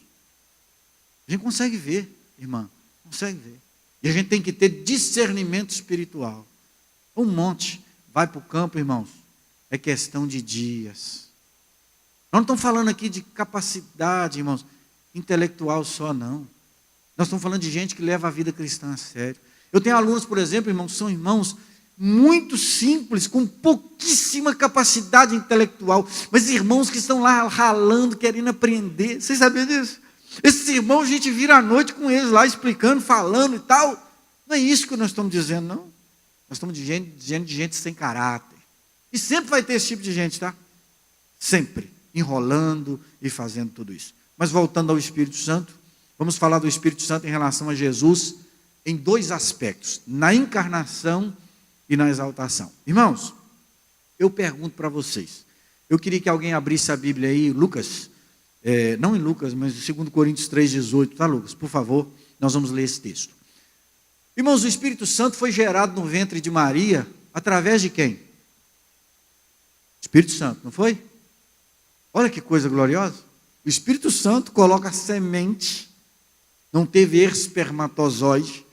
[SPEAKER 1] A gente consegue ver, irmã, consegue ver. E a gente tem que ter discernimento espiritual. Um monte. Vai para o campo, irmãos. É questão de dias. Nós não estamos falando aqui de capacidade, irmãos, intelectual só, não. Nós estamos falando de gente que leva a vida cristã a sério. Eu tenho alunos, por exemplo, irmãos, que são irmãos muito simples, com pouquíssima capacidade intelectual, mas irmãos que estão lá ralando, querendo aprender. Vocês sabiam disso? Esses irmãos, a gente vira à noite com eles lá, explicando, falando e tal. Não é isso que nós estamos dizendo, não. Nós estamos dizendo de gente sem caráter. E sempre vai ter esse tipo de gente, tá? Sempre. Enrolando e fazendo tudo isso. Mas voltando ao Espírito Santo, vamos falar do Espírito Santo em relação a Jesus em 2 aspectos. Na encarnação e na exaltação. Irmãos, eu pergunto para vocês. Eu queria que alguém abrisse a Bíblia aí, Lucas. Não em Lucas, mas em 2 Coríntios 3,18. Tá, Lucas? Por favor, nós vamos ler esse texto. Irmãos, o Espírito Santo foi gerado no ventre de Maria através de quem? Espírito Santo, não foi? Olha que coisa gloriosa. O Espírito Santo coloca a semente, não teve espermatozoide,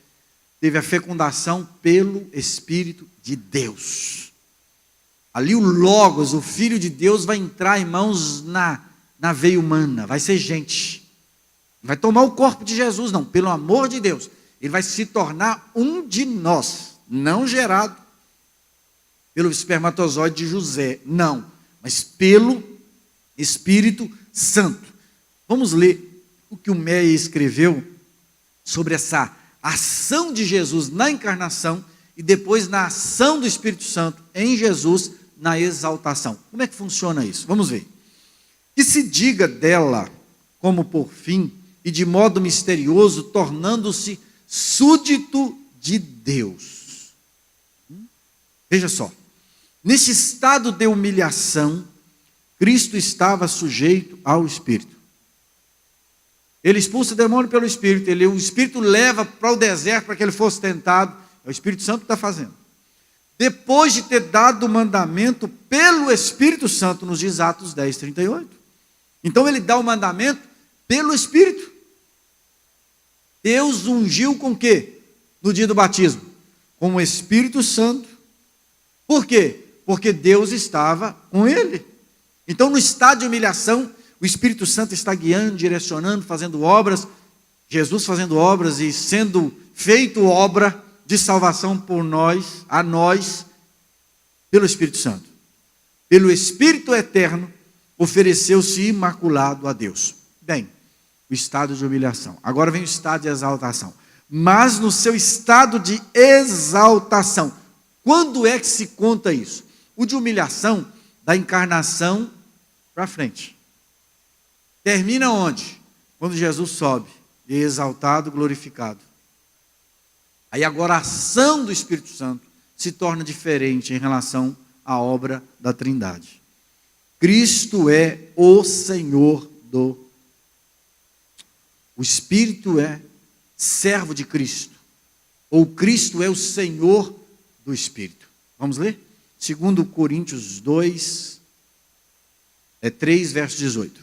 [SPEAKER 1] teve a fecundação pelo Espírito de Deus. Ali o Logos, o Filho de Deus, vai entrar, irmãos, na veia humana, vai ser gente. Não vai tomar o corpo de Jesus, não, pelo amor de Deus. Ele vai se tornar um de nós, não gerado pelo espermatozoide de José, não, mas pelo Espírito Santo. Vamos ler o que o Meia escreveu sobre essa ação de Jesus na encarnação e depois na ação do Espírito Santo em Jesus na exaltação. Como é que funciona isso? Vamos ver. Que se diga dela como por fim e de modo misterioso, tornando-se súdito de Deus. Veja só, nesse estado de humilhação, Cristo estava sujeito ao Espírito. Ele expulsa o demônio pelo Espírito, o Espírito leva para o deserto para que ele fosse tentado, é o Espírito Santo que está fazendo. Depois de ter dado o mandamento pelo Espírito Santo, nos diz Atos 10, 38. Então ele dá o mandamento pelo Espírito. Deus ungiu com o quê? No dia do batismo? Com o Espírito Santo. Por quê? Porque Deus estava com ele. Então no estado de humilhação, o Espírito Santo está guiando, direcionando, fazendo obras, Jesus fazendo obras e sendo feito obra de salvação por nós, a nós, pelo Espírito Santo. Pelo Espírito eterno, ofereceu-se imaculado a Deus. Bem, o estado de humilhação. Agora vem o estado de exaltação. Mas no seu estado de exaltação, quando é que se conta isso? O de humilhação, da encarnação para frente. Termina onde? Quando Jesus sobe, e é exaltado, glorificado. Aí agora a ação do Espírito Santo se torna diferente em relação à obra da Trindade. Cristo é o Senhor O Espírito é servo de Cristo. Ou Cristo é o Senhor do Espírito. Vamos ler? 2 Coríntios 2, 3, verso 18.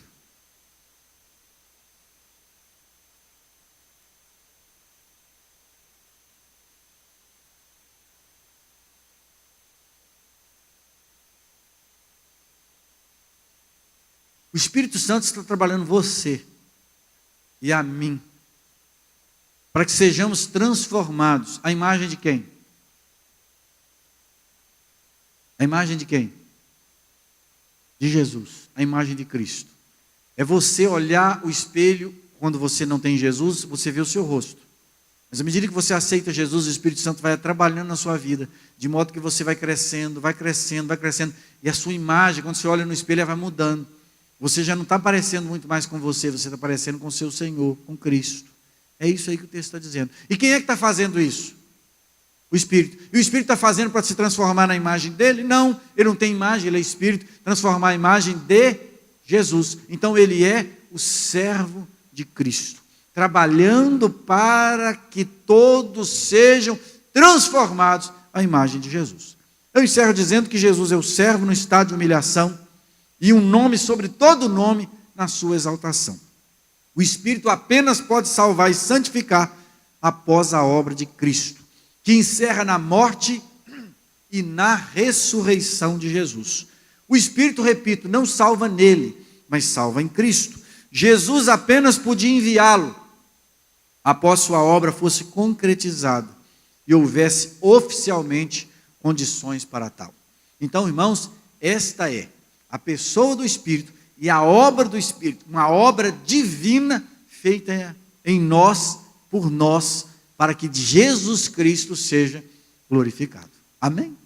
[SPEAKER 1] O Espírito Santo está trabalhando você e a mim, para que sejamos transformados. A imagem de quem? A imagem de quem? De Jesus, a imagem de Cristo. É você olhar o espelho, quando você não tem Jesus, você vê o seu rosto. Mas à medida que você aceita Jesus, o Espírito Santo vai trabalhando na sua vida, de modo que você vai crescendo, vai crescendo, vai crescendo, e a sua imagem, quando você olha no espelho, ela vai mudando. Você já não está parecendo muito mais com você está parecendo com o seu Senhor, com Cristo. É isso aí que o texto está dizendo. E quem é que está fazendo isso? O Espírito. E o Espírito está fazendo para se transformar na imagem dele? Não, ele não tem imagem, ele é Espírito. Transformar a imagem de Jesus. Então ele é o servo de Cristo, trabalhando para que todos sejam transformados à imagem de Jesus. Eu encerro dizendo que Jesus é o servo no estado de humilhação e um nome sobre todo nome na sua exaltação. O Espírito apenas pode salvar e santificar após a obra de Cristo, que encerra na morte e na ressurreição de Jesus. O Espírito, repito, não salva nele, mas salva em Cristo. Jesus apenas podia enviá-lo após sua obra fosse concretizada e houvesse oficialmente condições para tal. Então, irmãos, esta é a pessoa do Espírito e a obra do Espírito, uma obra divina feita em nós, por nós, para que Jesus Cristo seja glorificado. Amém?